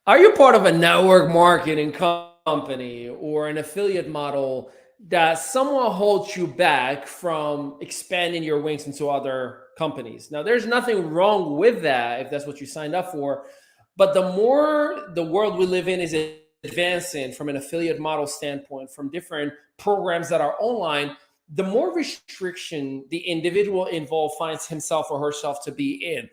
Are you part of a network marketing company or an affiliate model that somewhat holds you back from expanding your wings into other companies? Now, there's nothing wrong with that if that's what you signed up for. But the more the world we live in is advancing from an affiliate model standpoint, from different programs that are online, the more restriction the individual involved finds himself or herself to be in.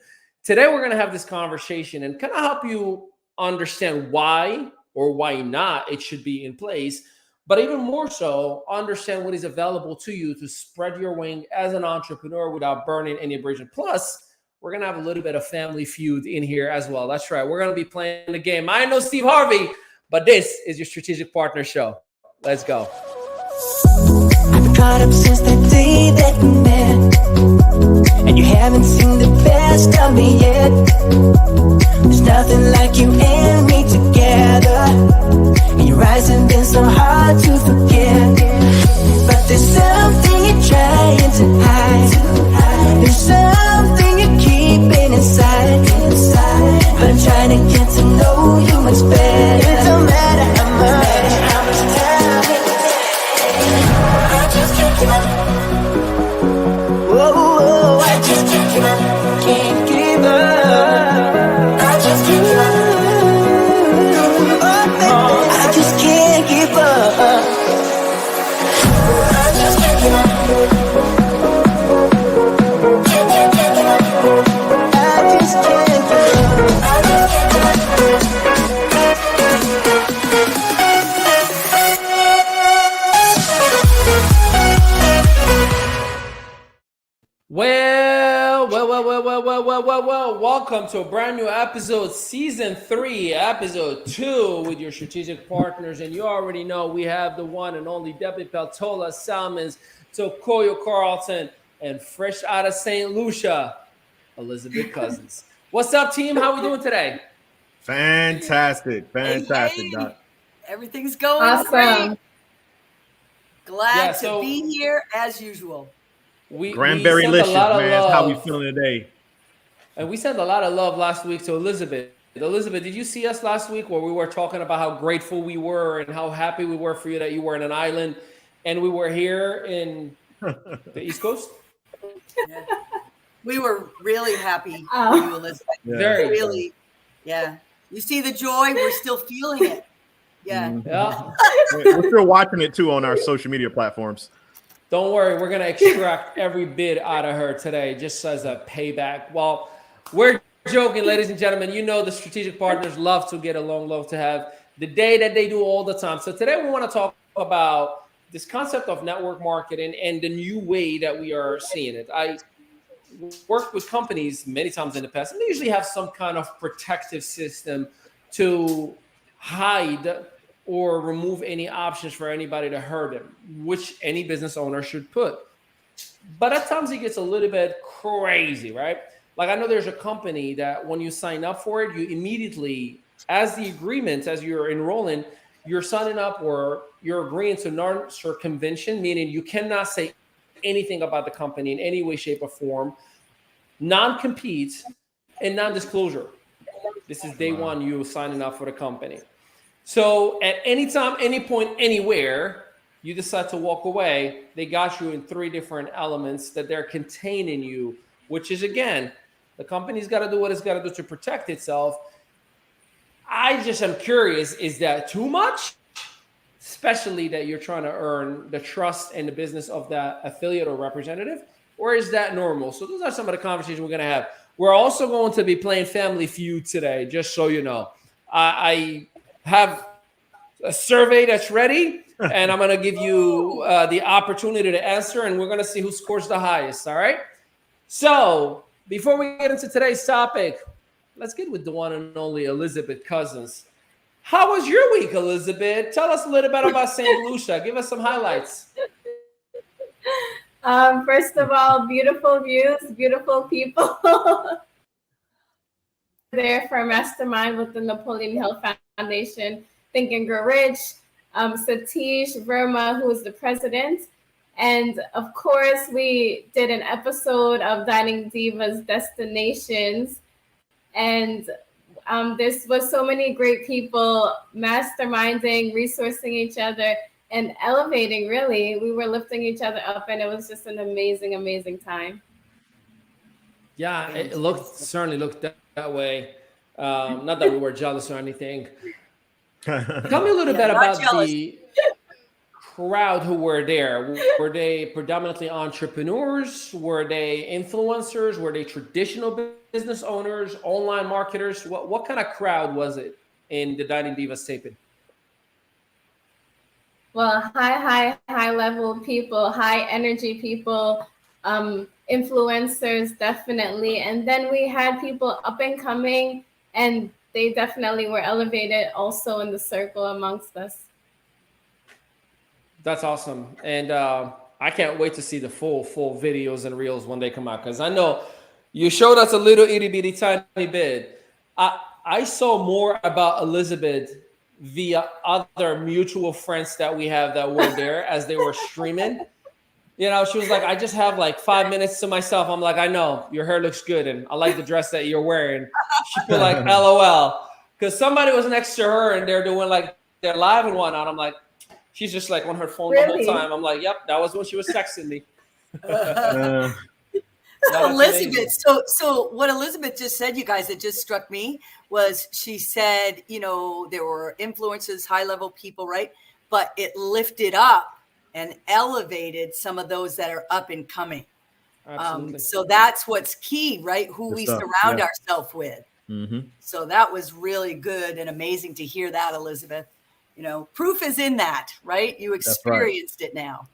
Today, we're going to have this conversation and kind of help you understand why or why not it should be in place, but even more so, understand what is available to you to spread your wing as an entrepreneur without burning any bridge. And plus, we're going to have a little bit of family feud in here as well. That's right. We're going to be playing the game. I know Steve Harvey, but this is your Strategic Partner Show. Let's go. I've been caught up since the day that we met, and you haven't seen the best of me yet. There's nothing like you and me together, and your eyes have been so hard to forget. But there's something you're trying to hide. There's something you're keeping inside. But I'm trying to get to know you much better. It don't matter how much time it takes. I just can't give up. Whoa, I just can't give up. Can't give up. I just can't give up. Oh, I just can't give up. I just can't give up. Can't give up. I just can't give up. I just can't give up. Well. Welcome to a brand new episode, season 3, episode 2 with your strategic partners. And you already know we have the one and only Debbie Peltola, Salmons, Tokoyo Carlton, and fresh out of St. Lucia, Elizabeth Cousins. What's up, team? How are we doing today? Fantastic, Hey. Doc. Everything's going Awesome. great. Glad Yeah, so- to be here as usual. We Cranberry sent a licious, lot of man. That's how we love. feeling today. And we sent a lot of love last week to Elizabeth. Elizabeth, did you see us last week where we were talking about how grateful we were and how happy we were for you that you were in an island and we were here in the East Coast? Yeah. We were really happy for Oh. you, Elizabeth. Yeah. Very. Really. Yeah. You see the joy, we're still feeling it. Yeah. Mhm. Yeah. We're still watching it too on our social media platforms. Don't worry, we're going to extract every bit out of her today just as a payback. Well, we're joking, ladies and gentlemen. You know the strategic partners love to get along, love to have the day that they do all the time. So today we want to talk about this concept of network marketing and the new way that we are seeing it. I worked with companies many times in the past, and they usually have some kind of protective system to hide or remove any options for anybody to hurt them, which any business owner should put. But at times it gets a little bit crazy, right? Like I know there's a company that when you sign up for it, you immediately, as the agreement, as you're enrolling, you're signing up or you're agreeing to non-circumvention, meaning you cannot say anything about the company in any way, shape, or form, non-compete, and non-disclosure. This is day one, you signing up for the company. So at any time, any point, anywhere, you decide to walk away, they got you in 3 different elements that they're containing you, which is, again, the company's got to do what it's got to do to protect itself. I just am curious, is that too much? Especially that you're trying to earn the trust and the business of that affiliate or representative, or is that normal? So those are some of the conversations we're going to have. We're also going to be playing Family Feud today, just so you know. I have a survey that's ready, and I'm going to give you the opportunity to answer, and we're going to see who scores the highest, all right? So before we get into today's topic, let's get with the one and only Elizabeth Cousins. How was your week, Elizabeth? Tell us a little bit about St. Lucia. Give us some highlights. First of all, beautiful views, beautiful people. There for Mastermind with the Napoleon Hill Foundation, Think and Grow Rich. Satish Verma, who is the president. And of course, we did an episode of Dining Divas Destinations. And This was so many great people masterminding, resourcing each other, and elevating. Really, we were lifting each other up, and it was just an amazing, amazing time. Yeah, it certainly looked that way. Not that we were jealous or anything. Tell me a little bit about the crowd who were there. Were they predominantly entrepreneurs? Were they influencers? Were they traditional business owners, online marketers? What kind of crowd was it in the Dining Divas taping? Well, high level people, high energy people, influencers, definitely. And then we had people up and coming, and they definitely were elevated also in the circle amongst us. That's awesome. And I can't wait to see the full videos and reels when they come out, because I know you showed us a little itty bitty tiny bit. I saw more about Elizabeth via other mutual friends that we have that were there as they were streaming. You know, she was like, I just have like 5 minutes to myself. I'm like, I know your hair looks good and I like the dress that you're wearing. She put like LOL, because somebody was next to her and they're doing like they're live and whatnot. I'm like, she's just like on her phone Really? the whole time. I'm like, yep, that was when she was texting me. So Elizabeth, so what Elizabeth just said, you guys, it just struck me was she said, you know, there were influencers, high level people, right? But it lifted up and elevated some of those that are up and coming. So that's what's key, right? Who we surround ourselves with. Mm-hmm. So that was really good and amazing to hear that, Elizabeth. You know, proof is in that, right? You experienced it now.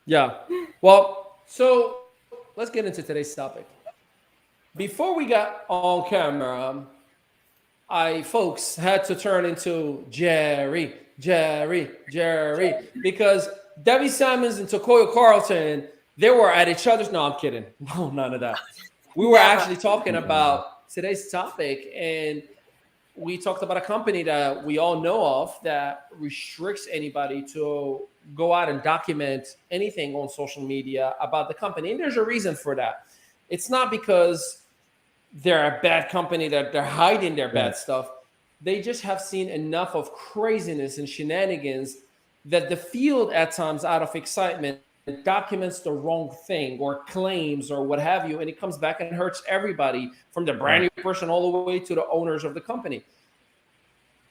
Yeah. Well, so let's get into today's topic. Before we got on camera, folks had to turn into Jerry, because Debbie Simons and Tokoyo Carlton, they were at each other's. No, I'm kidding. No, none of that. We were actually talking about today's topic, and we talked about a company that we all know of that restricts anybody to go out and document anything on social media about the company. And there's a reason for that. It's not because they're a bad company that they're hiding their bad stuff. They just have seen enough of craziness and shenanigans that the field at times, out of excitement, documents the wrong thing or claims or what have you, and it comes back and hurts everybody, from the brand new person all the way to the owners of the company.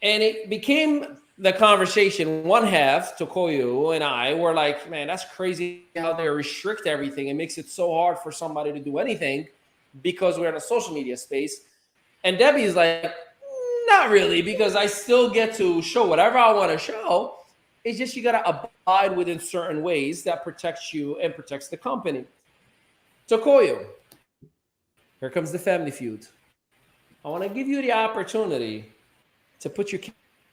And it became the conversation. One half, Tokoyo and I, were like, man, that's crazy how they restrict everything. It makes it so hard for somebody to do anything because we're in a social media space. And Debbie's like, not really, because I still get to show whatever I want to show. It's just you got to abide within certain ways that protects you and protects the company. Tokoyo, here comes the family feud. I want to give you the opportunity to put your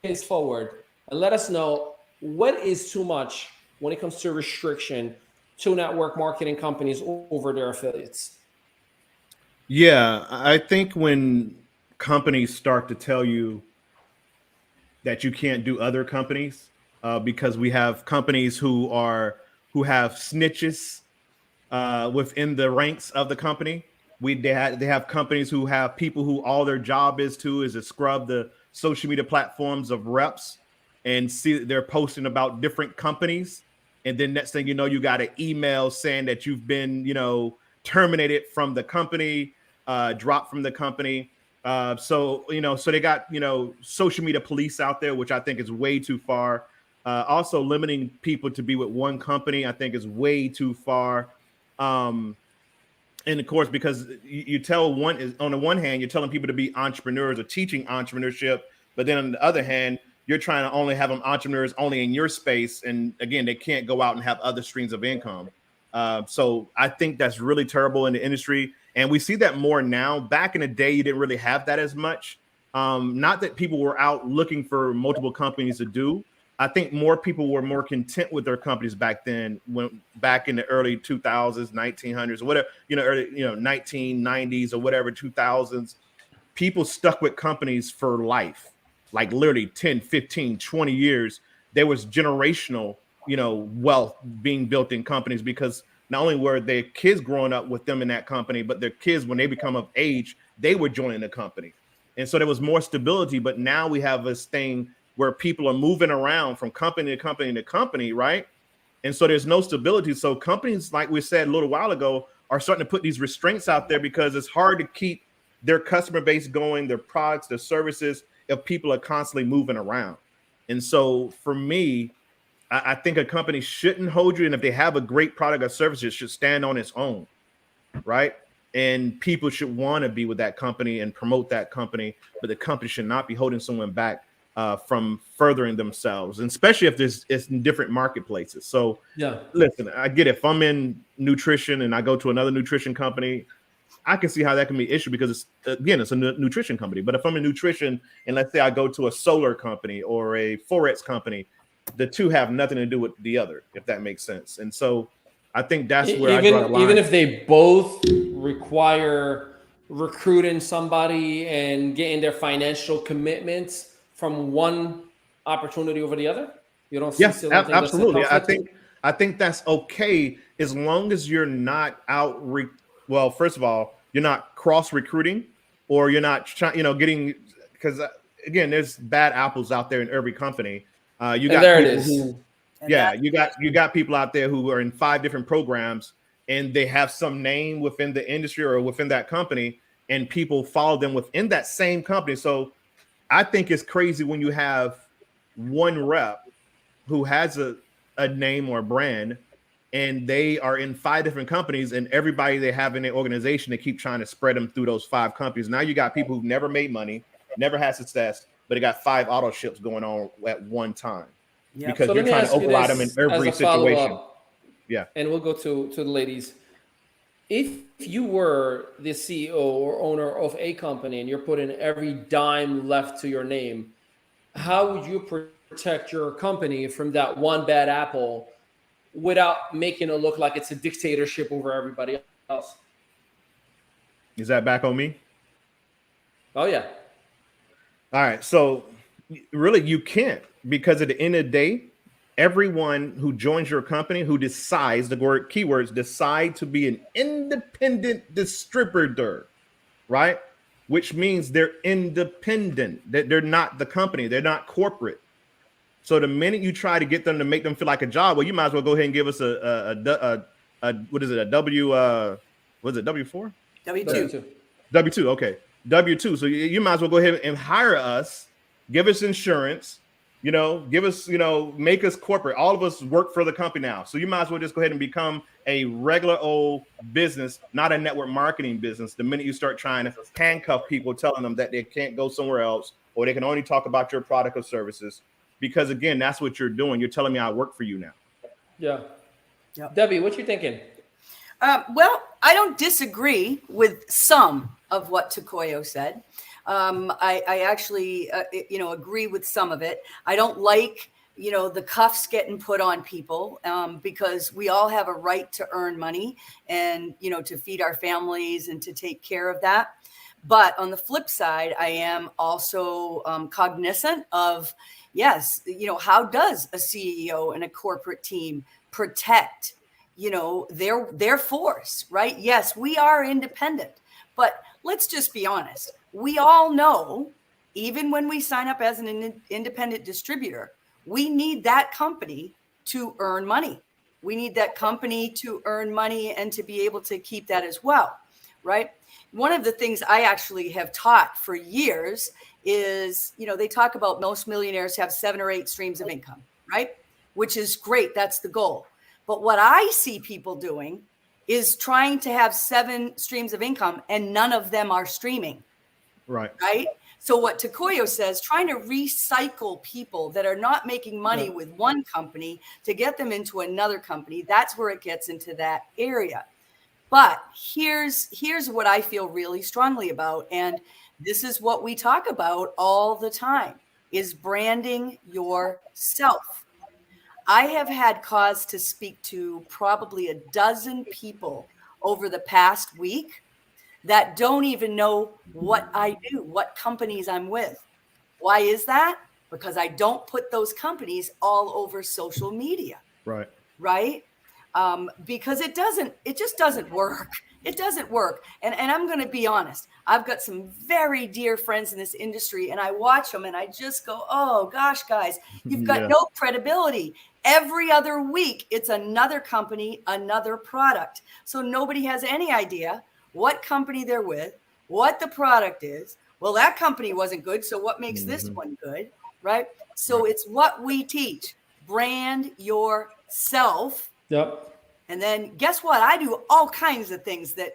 case forward and let us know what is too much when it comes to restriction to network marketing companies over their affiliates. Yeah, I think when companies start to tell you that you can't do other companies, because we have companies who have snitches within the ranks of the company. They have companies who have people who all their job is to scrub the social media platforms of reps and see that they're posting about different companies. And then next thing you know, you got an email saying that you've been, terminated from the company, dropped from the company. So they got, social media police out there, which I think is way too far. Also limiting people to be with one company, I think is way too far. And of course, because you tell on the one hand, you're telling people to be entrepreneurs or teaching entrepreneurship, but then on the other hand, you're trying to only have them entrepreneurs only in your space. And again, they can't go out and have other streams of income. So I think that's really terrible in the industry. And we see that more now. Back in the day, you didn't really have that as much. Not that people were out looking for multiple companies to do. I think more people were more content with their companies back then, back in the early 2000s, 1900s, or whatever, early, 1990s or whatever, 2000s. People stuck with companies for life, like literally 10, 15, 20 years. There was generational, wealth being built in companies, because not only were their kids growing up with them in that company, but their kids, when they become of age, they were joining the company. And so there was more stability, but now we have this thing where people are moving around from company to company to company, right? And so there's no stability. So companies, like we said a little while ago, are starting to put these restraints out there because it's hard to keep their customer base going, their products, their services, if people are constantly moving around. And so for me, I think a company shouldn't hold you. And if they have a great product or service, it should stand on its own, right? And people should want to be with that company and promote that company, but the company should not be holding someone back from furthering themselves, and especially if it's in different marketplaces. So Yeah. Listen, I get it. If I'm in nutrition and I go to another nutrition company, I can see how that can be an issue because it's a nutrition company. But if I'm in nutrition and let's say I go to a solar company or a Forex company, the two have nothing to do with the other, if that makes sense. And so I think that's where I draw the line. Even if they both require recruiting somebody and getting their financial commitments from one opportunity over the other, you don't see absolutely. I think that's okay as long as you're not out. Well, first of all, you're not cross recruiting, or you're not getting, because again, there's bad apples out there in every company. You got people out there who are in 5 different programs and they have some name within the industry or within that company, and people follow them within that same company. So I think it's crazy when you have one rep who has a name or a brand and they are in 5 different companies, and everybody they have in their organization, they keep trying to spread them through those 5 companies. Now you got people who've never made money, never had success, but they got 5 auto ships going on at one time. Yep. Because you're trying to override them in every situation. Yeah. And we'll go to the ladies. If you were the CEO or owner of a company and you're putting every dime left to your name, how would you protect your company from that one bad apple without making it look like it's a dictatorship over everybody else? Is that back on me? Oh, yeah. All right. So really, you can't, because at the end of the day, everyone who joins your company, who decides, the word keywords, decide to be an independent distributor, right? Which means they're independent. They're not the company. They're not corporate. So the minute you try to get them to make them feel like a job, well, you might as well go ahead and give us a what is it? A was it W4? W2. W2. Okay. W2. So you might as well go ahead and hire us, give us insurance, give us, make us corporate. All of us work for the company now. So you might as well just go ahead and become a regular old business, not a network marketing business. The minute you start trying to handcuff people, telling them that they can't go somewhere else, or they can only talk about your product or services, because again, that's what you're doing. You're telling me I work for you now. Yeah. Debbie, what you thinking? Well, I don't disagree with some of what Takoyo said. I actually, agree with some of it. I don't like, the cuffs getting put on people because we all have a right to earn money and, to feed our families and to take care of that. But on the flip side, I am also cognizant of, yes, how does a CEO and a corporate team protect, their force, right? Yes, we are independent, but let's just be honest. We all know, even when we sign up as an independent distributor, we need that company to earn money. We need that company to earn money and to be able to keep that as well, right? One of the things I actually have taught for years is, they talk about most millionaires have 7 or 8 streams of income, right? Which is great. That's the goal. But what I see people doing is trying to have 7 streams of income and none of them are streaming. Right. So what Takoyo says, trying to recycle people that are not making money with one company to get them into another company, that's where it gets into that area. But here's what I feel really strongly about, and this is what we talk about all the time, is branding yourself. I have had cause to speak to probably a dozen people over the past week that don't even know what I do, what companies I'm with. Why is that? Because I don't put those companies all over social media. Right. Because it just doesn't work. It doesn't work. And I'm going to be honest. I've got some very dear friends in this industry, and I watch them and I just go, oh gosh, guys, you've got no credibility. Every other week, it's another company, another product. So nobody has any idea what company they're with, what the product is. Well, that company wasn't good. So what makes this one good? Right. So it's what we teach. Brand yourself. Yep. And then guess what? I do all kinds of things that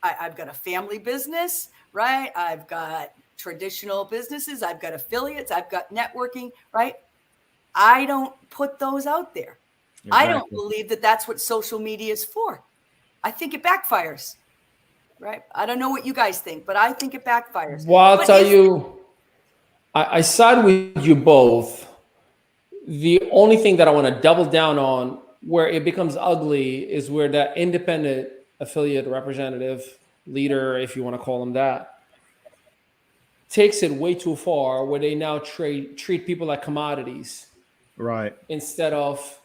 I've got a family business, right? I've got traditional businesses. I've got affiliates. I've got networking, right? I don't put those out there. Exactly. I don't believe that that's what social media is for. I think it backfires, right? I don't know what you guys think, but I think it backfires. Well, I'll tell you, I side with you both. The only thing that I want to double down on where it becomes ugly is where that independent affiliate representative, leader, if you want to call them that, takes it way too far, where they now treat people like commodities, right? Instead of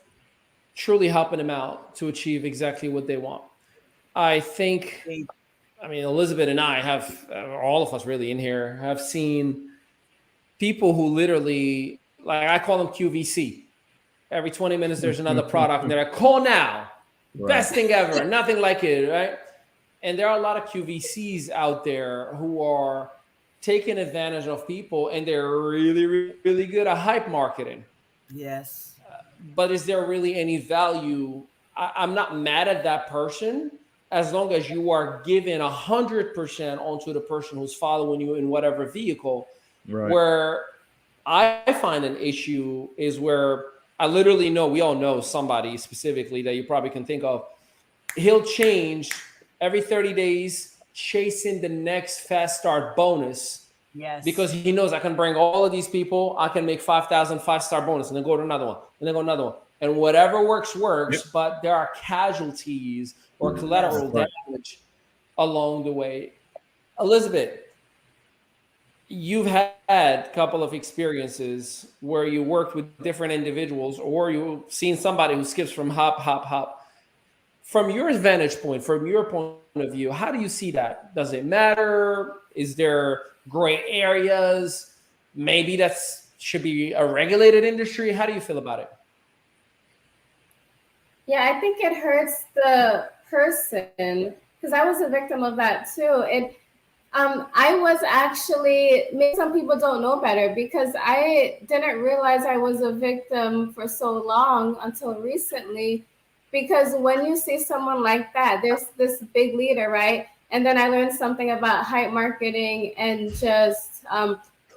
truly helping them out to achieve exactly what they want. I think, I mean, Elizabeth and I have, all of us really in here, have seen people who literally, like I call them QVC. Every 20 minutes, there's another product, and they're like, call now. Right. Best thing ever. Nothing like it, right? And there are a lot of QVCs out there who are taking advantage of people, and they're really, really good at hype marketing. Yes. But is there really any value? I'm not mad at that person as long as you are giving 100% onto the person who's following you in whatever vehicle. Right. Where I find an issue is where I literally know, we all know somebody specifically that you probably can think of. He'll change every 30 days, chasing the next fast start bonus. Yes. Because he knows I can bring all of these people, I can make 5,000 5-star bonus, and then go to another one, and then go another one. And whatever works, yep. But there are casualties or collateral damage along the way. Elizabeth, you've had a couple of experiences where you worked with different individuals, or you've seen somebody who skips from hop. From your vantage point, from your point of view, how do you see that? Does it matter? Is there gray areas? Maybe that should be a regulated industry. How do you feel about it? Yeah, I think it hurts the person, because I was a victim of that too. I was actually, maybe some people don't know better, because I didn't realize I was a victim for so long until recently. Because when you see someone like that, there's this big leader, right? And then I learned something about hype marketing and just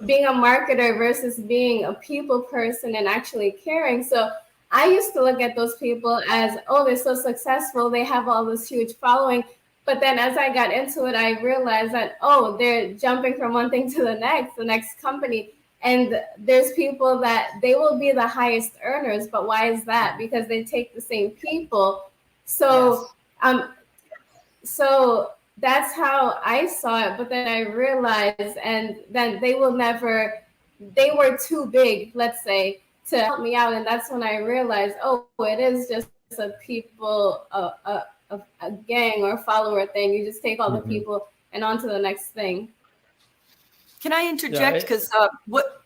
being a marketer versus being a people person and actually caring. So I used to look at those people as, oh, they're so successful, they have all this huge following. But then as I got into it, I realized that, oh, they're jumping from one thing to the next company. And there's people that they will be the highest earners. But why is that? Because they take the same people. So, yes. So that's how I saw it. But then I realized, and then they were too big, let's say, to help me out. And that's when I realized, oh, it is just a people, a gang or follower thing. You just take all the people and on to the next thing. Can I interject? Because what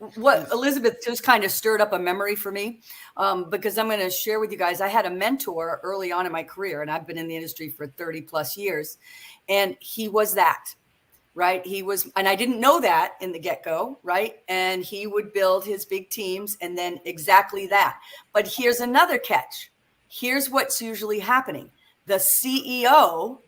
Elizabeth just kind of stirred up a memory for me, because I'm going to share with you guys. I had a mentor early on in my career, and I've been in the industry for 30 plus years. And he was that, right? He was, and I didn't know that in the get-go, right? And he would build his big teams and then exactly that. But here's another catch. Here's what's usually happening. The CEO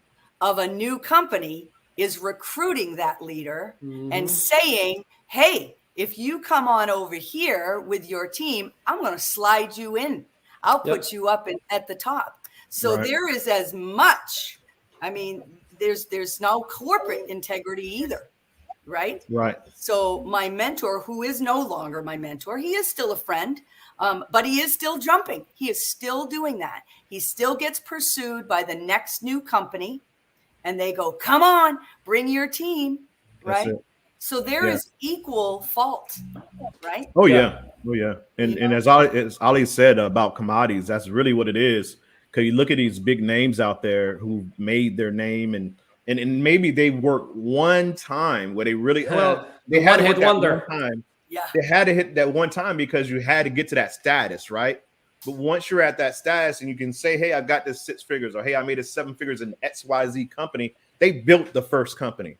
of a new company is recruiting that leader and saying, hey, if you come on over here with your team, I'm going to slide you in. I'll put you up at the top. So there is as much, I mean, there's no corporate integrity either, right? Right. So my mentor, who is no longer my mentor, he is still a friend, but he is still jumping. He is still doing that. He still gets pursued by the next new company. And they go, come on, bring your team, right? So there is equal fault, right? Oh, yeah. Oh, yeah. And as Ali said about commodities, that's really what it is. Because you look at these big names out there who made their name, and maybe they worked one time where they really they had to hit that one time. Yeah, they had to hit that one time because you had to get to that status, right? But once you're at that status and you can say, hey, I got this 6 figures, or hey, I made it 7 figures in XYZ company, they built the first company.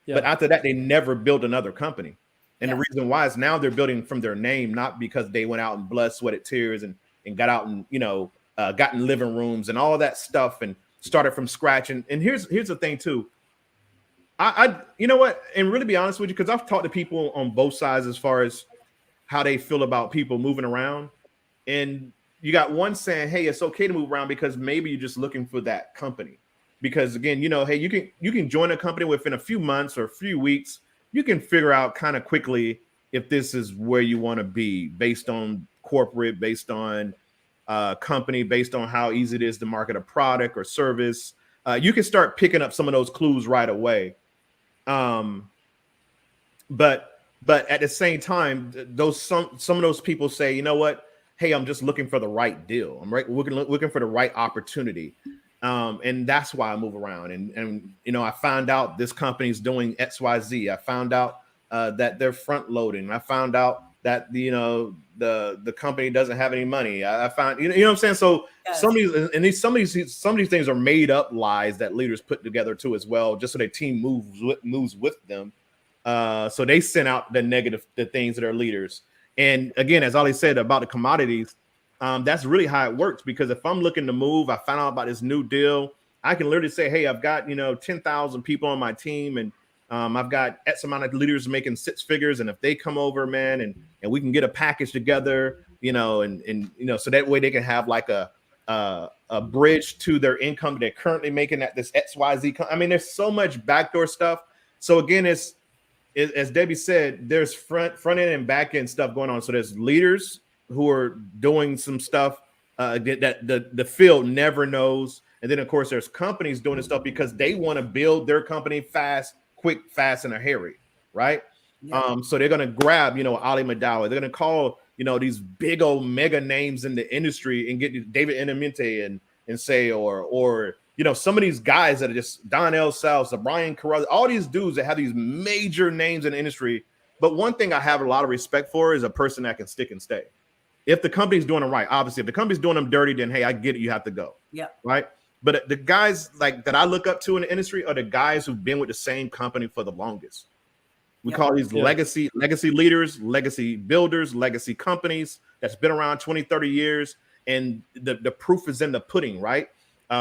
Yeah. But after that, they never built another company. And the reason why is now they're building from their name, not because they went out and blood, sweated, tears, and got out and, got in living rooms and all that stuff and started from scratch. And here's the thing too. I you know what, and really be honest with you, because I've talked to people on both sides as far as how they feel about people moving around. And you got one saying, hey, it's okay to move around because maybe you're just looking for that company. Because again, hey, you can join a company within a few months or a few weeks. You can figure out kind of quickly if this is where you want to be based on corporate, based on company, based on how easy it is to market a product or service. You can start picking up some of those clues right away. But at the same time, some of those people say, you know what? Hey, I'm just looking for the right deal. I'm looking for the right opportunity. And that's why I move around. And I found out this company's doing XYZ. I found out that they're front loading. I found out that the company doesn't have any money. I found what I'm saying. So some of these things are made up lies that leaders put together too as well, just so their team moves with them. So they send out the things that are leaders. And again, as Ali said about the commodities, that's really how it works. Because if I'm looking to move, I found out about this new deal. I can literally say, hey, I've got 10,000 people on my team, and I've got X amount of leaders making 6 figures. And if they come over, man, and we can get a package together, so that way they can have like a bridge to their income they're currently making at this XYZ. I mean, there's so much backdoor stuff. So again, it's as Debbie said, there's front end and back end stuff going on. So there's leaders who are doing some stuff that the field never knows. And then, of course, there's companies doing this stuff because they want to build their company quick, fast, in a hurry, right? Yeah. So they're going to grab, Ali Madawa. They're going to call, these big old mega names in the industry and get David Enemente and say, or some of these guys that are just Donnell South, Brian Carruthers, all these dudes that have these major names in the industry. But one thing I have a lot of respect for is a person that can stick and stay. If the company's doing them right, obviously, if the company's doing them dirty, then hey, I get it, you have to go. Yeah. Right. But the guys like that I look up to in the industry are the guys who've been with the same company for the longest. We call these legacy leaders, legacy builders, legacy companies that's been around 20, 30 years. And the proof is in the pudding, right?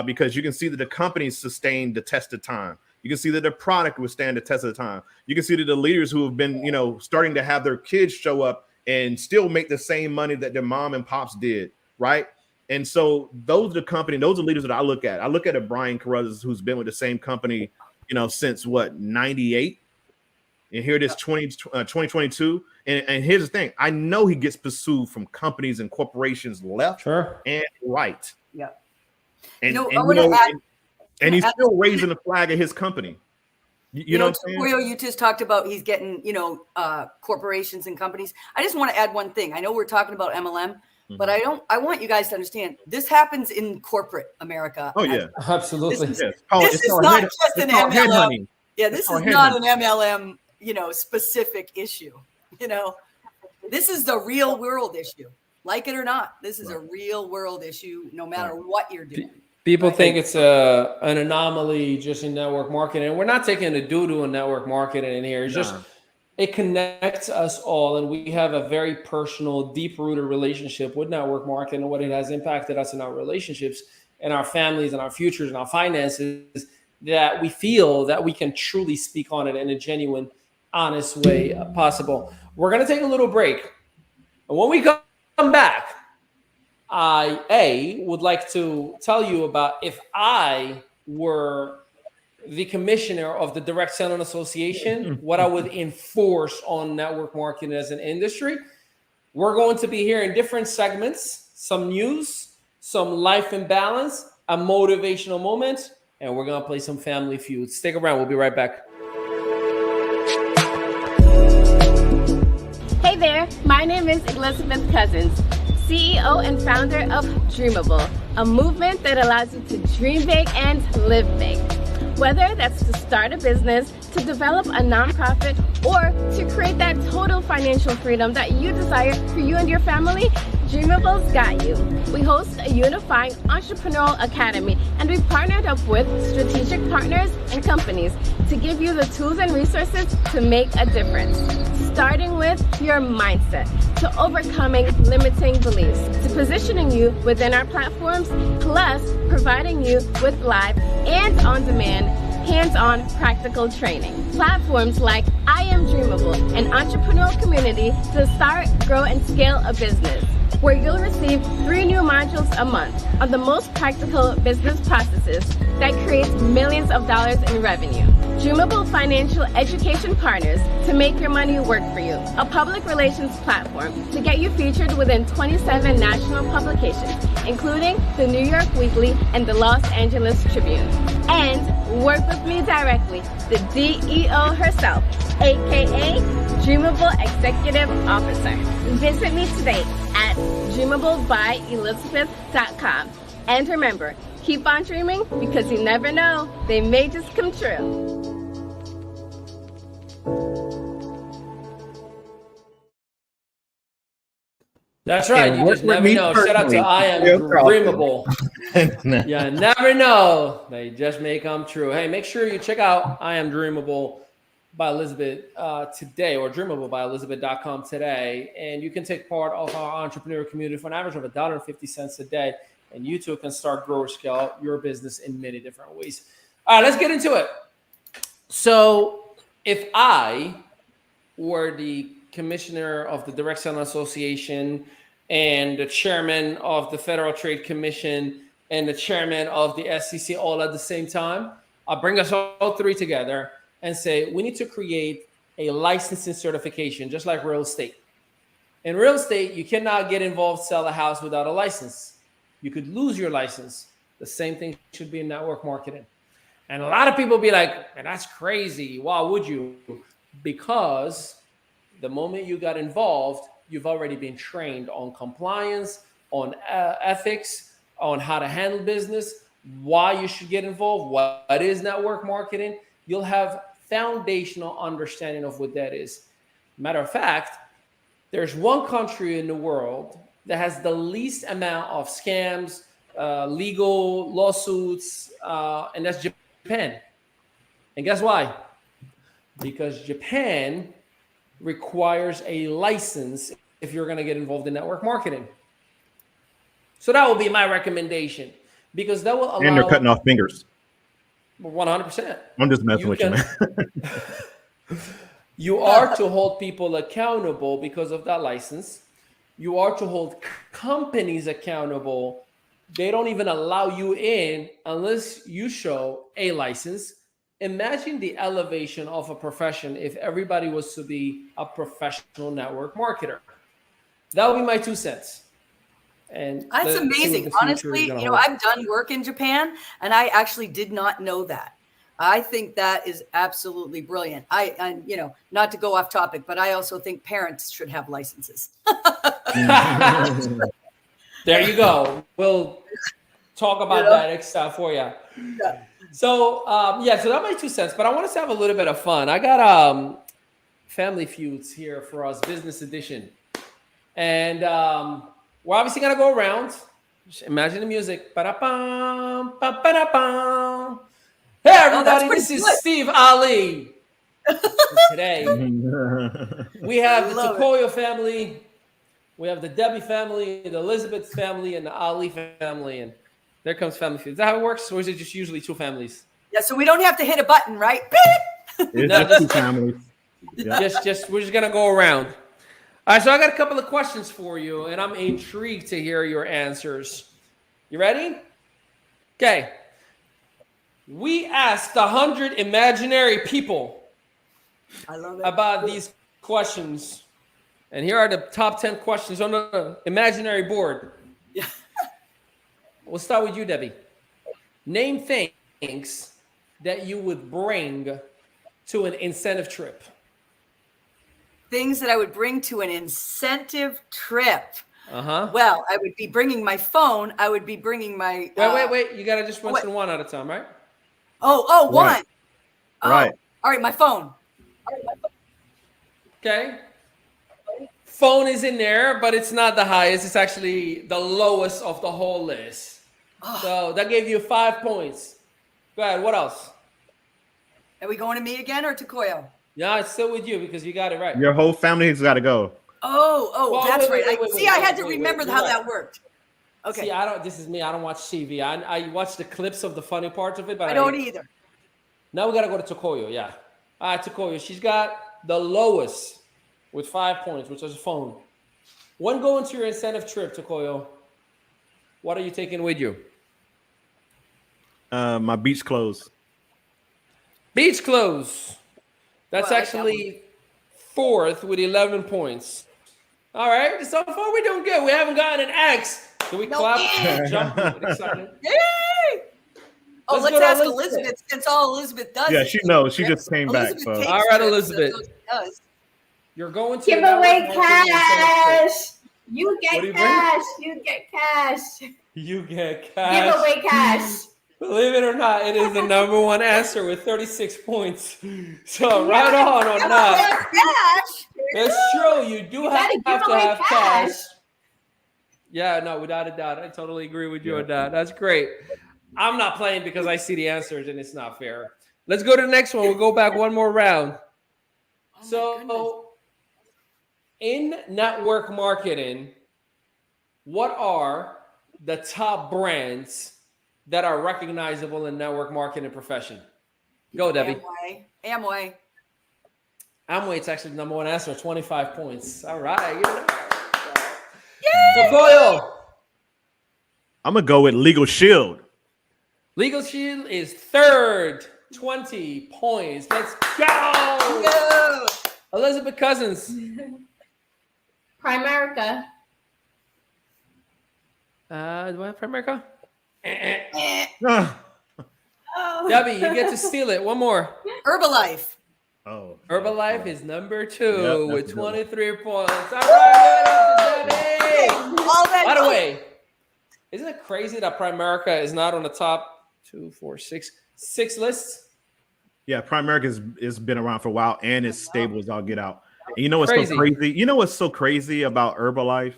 Because you can see that the companies sustained the test of time. You can see that the product would stand the test of time. You can see that the leaders who have been, starting to have their kids show up and still make the same money that their mom and pops did, right? And so those are the leaders that I look at. I look at a Brian Carruthers who's been with the same company, since 98. And here it is 2022. And here's the thing. I know he gets pursued from companies and corporations left and right. Yeah. And he's still raising the flag of his company. You know what I'm saying? You just talked about he's getting, corporations and companies. I just want to add one thing. I know we're talking about MLM, but I want you guys to understand this happens in corporate America. Oh yeah, absolutely. This is not just an MLM. Yeah, this is not an MLM, specific issue. This is the real world issue. Like it or not, this is a real world issue, no matter what you're doing. People think it's an anomaly just in network marketing. And we're not taking the doo-doo in network marketing in here. It's just, it connects us all. And we have a very personal, deep-rooted relationship with network marketing and what it has impacted us in our relationships and our families and our futures and our finances, that we feel that we can truly speak on it in a genuine, honest way possible. We're going to take a little break. And when we come back, I would like to tell you about if I were the commissioner of the Direct Selling Association, what I would enforce on network marketing as an industry. We're going to be hearing different segments, some news, some life and balance, a motivational moment, and we're going to play some Family Feud. Stick around. We'll be right back. Hey there. My name is Elizabeth Cousins, CEO and founder of Dreamable, a movement that allows you to dream big and live big. Whether that's to start a business, to develop a nonprofit, or to create that total financial freedom that you desire for you and your family, Dreamable's got you. We host a unifying entrepreneurial academy, and we've partnered up with strategic partners and companies to give you the tools and resources to make a difference. Starting with your mindset, to overcoming limiting beliefs, to positioning you within our platforms, plus providing you with live and on-demand hands-on practical training. Platforms like I Am Dreamable, an entrepreneurial community to start, grow, and scale a business, where you'll receive 3 new modules a month on the most practical business processes that creates millions of dollars in revenue. Dreamable Financial Education Partners to make your money work for you. A public relations platform to get you featured within 27 national publications, including the New York Weekly and the Los Angeles Tribune. And work with me directly, the DEO herself, aka Dreamable Executive Officer. Visit me today at dreamablebyelizabeth.com. And remember, keep on dreaming because you never know, they may just come true. That's right. And You work just with never me know. Shout out to personally. I Am Bill Carlson. Dreamable. You never know. They just may come true. Hey, make sure you check out I Am Dreamable by Elizabeth today, or dreamablebyelizabeth.com today. And you can take part of our entrepreneur community for an average of $1.50 a day. And you too can start, grow, or scale your business in many different ways. All right, let's get into it. So if I were the commissioner of the Direct Selling Association and the chairman of the Federal Trade Commission and the chairman of the SEC all at the same time, I'll bring us all 3 together and say, we need to create a licensing certification, just like real estate. In real estate, you cannot get involved, sell a house without a license. You could lose your license. The same thing should be in network marketing. And a lot of people be like, man, that's crazy. Why would you? Because the moment you got involved, you've already been trained on compliance, on ethics, on how to handle business, why you should get involved, what is network marketing. You'll have foundational understanding of what that is. Matter of fact, there's one country in the world that has the least amount of scams, legal lawsuits, and that's Japan. And guess why? Because Japan requires a license if you're going to get involved in network marketing. So that will be my recommendation, because that will allow. And they're cutting off fingers. 100%. I'm just messing with you, man. You are to hold people accountable because of that license. You are to hold companies accountable. They don't even allow you in unless you show a license. Imagine the elevation of a profession if everybody was to be a professional network marketer. That would be my 2 cents. And that's amazing. Honestly, I've done work in Japan, and I actually did not know that. I think that is absolutely brilliant. I not to go off topic, but I also think parents should have licenses. There you go. We'll talk about that next time for you. Yeah. So, so that's my 2 cents, but I want us to have a little bit of fun. I got Family Feuds here for us, business edition. And we're obviously going to go around. Just imagine the music. Ba-da-bum, ba-ba-da-bum. Hey, everybody, this is Steve Ali. Today, we have the Takoya family. We have the Debbie family, the Elizabeth family, and the Ali family. And there comes Family Feud. Is that how it works? Or is it just usually 2 families? Yeah, so we don't have to hit a button, right? It's 2 families. Yeah. We're just going to go around. All right, so I got a couple of questions for you, and I'm intrigued to hear your answers. You ready? Okay. We asked 100 imaginary people about these questions. And here are the top 10 questions on the imaginary board. Yeah. We'll start with you, Debbie. Name things that you would bring to an incentive trip. Things that I would bring to an incentive trip. Well, I would be bringing my phone. I would be bringing my. Wait. You gotta just mention one at a time, right? One. Right. Oh, Right. all right, my phone. Okay. Phone is in there, but it's not the highest. It's actually the lowest of the whole list. So that gave you 5 points. Go ahead. What else? Are we going to me again or to Koyo? Yeah, it's still with you because you got it right. Your whole family has got to go. Well, that's right. I had to remember how that worked. Okay. See, this is me. I don't watch TV. I watch the clips of the funny parts of it, but I don't either. Now we got to go to Tokoyo. Yeah. All right, Tokoyo. She's got the lowest with 5 points, which is a phone. When going to your incentive trip, Tokoyo, what are you taking with you? My beach clothes. Beach clothes. That's actually fourth with 11 points. All right. So far, we're doing good. We haven't gotten an X. Can we clap? Jump. Excited. Yay! Let's ask Elizabeth, since all Elizabeth does. Yeah, she knows. She just came back. So. All right, Elizabeth. You're going to give away cash. You get cash. You get cash. You get cash. Give away cash. Believe it or not, it is the number one answer with 36 points. So right on that. Cash. It's true. You do have to have cash. Yeah, no, without a doubt. I totally agree with you on that. That's great. I'm not playing because I see the answers and it's not fair. Let's go to the next one. We'll go back one more round. So in network marketing, what are the top brands that are recognizable in network marketing profession? Go, Debbie. Amway. Amway's actually the number one answer, 25 points. All right. Yay! Tokoyo. I'm going to go with Legal Shield. Legal Shield is third, 20 points. Let's go. Elizabeth Cousins. Primerica. Do I have Primerica? Oh. Debbie, you get to steal it. One more. Herbalife. Herbalife is number 2 with 23 points. All right, Debbie. By the way, isn't it crazy that Primerica is not on the top 6 lists? Yeah, Primerica has been around for a while and it's stable as all get out. And you know what's so crazy? You know what's so crazy about Herbalife?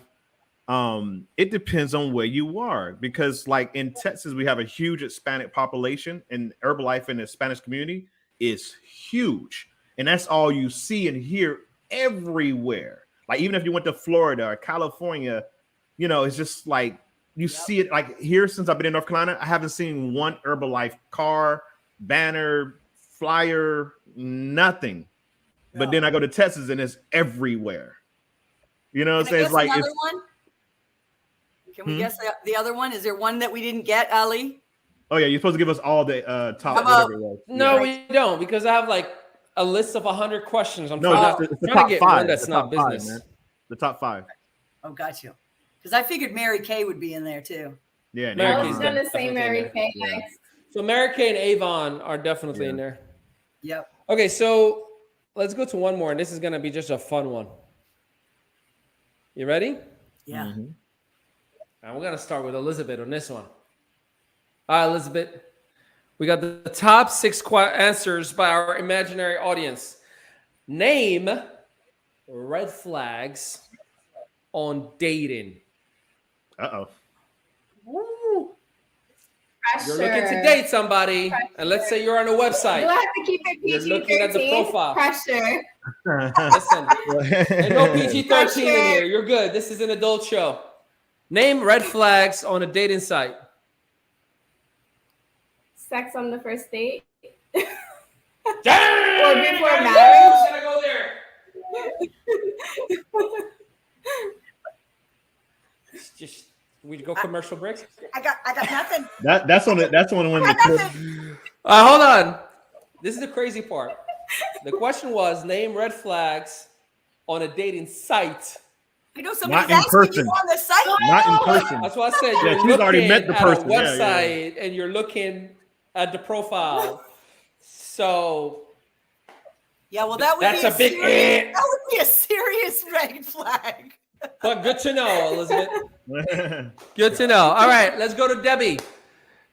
It depends on where you are, because like in Texas, we have a huge Hispanic population, and Herbalife in the Spanish community is huge. And that's all you see and hear everywhere. Like even if you went to Florida or California, you know, it's just like you see it. Like here, since I've been in North Carolina, I haven't seen one Herbalife car, banner, flyer, nothing. No. But then I go to Texas and it's everywhere. You know what I'm saying? It's like another one. Can we guess the other one? Is there one that we didn't get, Ali? Oh yeah, you're supposed to give us all the top. Whatever it was. No, we don't, because I have like a list of 100 questions. I'm trying to get one that's not business. Man. The top 5. Oh, got you. Because I figured Mary Kay would be in there too. Yeah, I was going to say Mary Kay next. So Mary Kay and Avon are definitely in there. Yep. Okay, so let's go to one more, and this is going to be just a fun one. You ready? Yeah. Mm-hmm. And we're going to start with Elizabeth on this one. All right, Elizabeth. We got the top 6 answers by our imaginary audience. Name red flags on dating. Uh-oh. Woo. You're looking to date somebody, and let's say you're on a website. Do I have to keep it PG-13? You're looking at the profile. Pressure. Listen, there's no PG-13 in here. You're good. This is an adult show. Name red flags on a dating site. Sex on the first date. Damn! Or before marriage. Should I go there? Just we go commercial breaks. I got nothing. That's on it. That's on when the clip. Hold on. This is the crazy part. The question was name red flags on a dating site. I know somebody's Not in asking person. you on the site. Not in person. That's what I said. You're she's already met the person. A website and you're looking at the profile. So yeah, well, that would that's be a big. That would be a serious red flag. But good to know, Elizabeth. Good to know. All right, let's go to Debbie.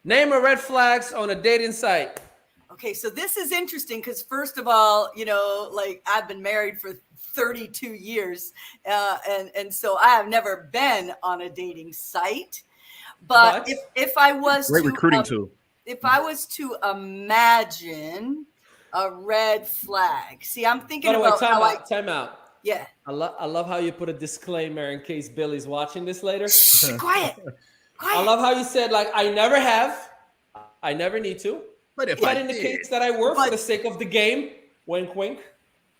Name a red flags on a dating site. Okay, so this is interesting because first of all, like I've been married for 32 years, and so I have never been on a dating site. But if I was Great to recruiting tool. if I was to imagine a red flag, see, I'm thinking By the way, about time out. Yeah. I love how you put a disclaimer in case Billy's watching this later. Shh, quiet. I love how you said, like, I never have, I never need to. But if That I indicates that I work for the sake of the game. Wink, wink.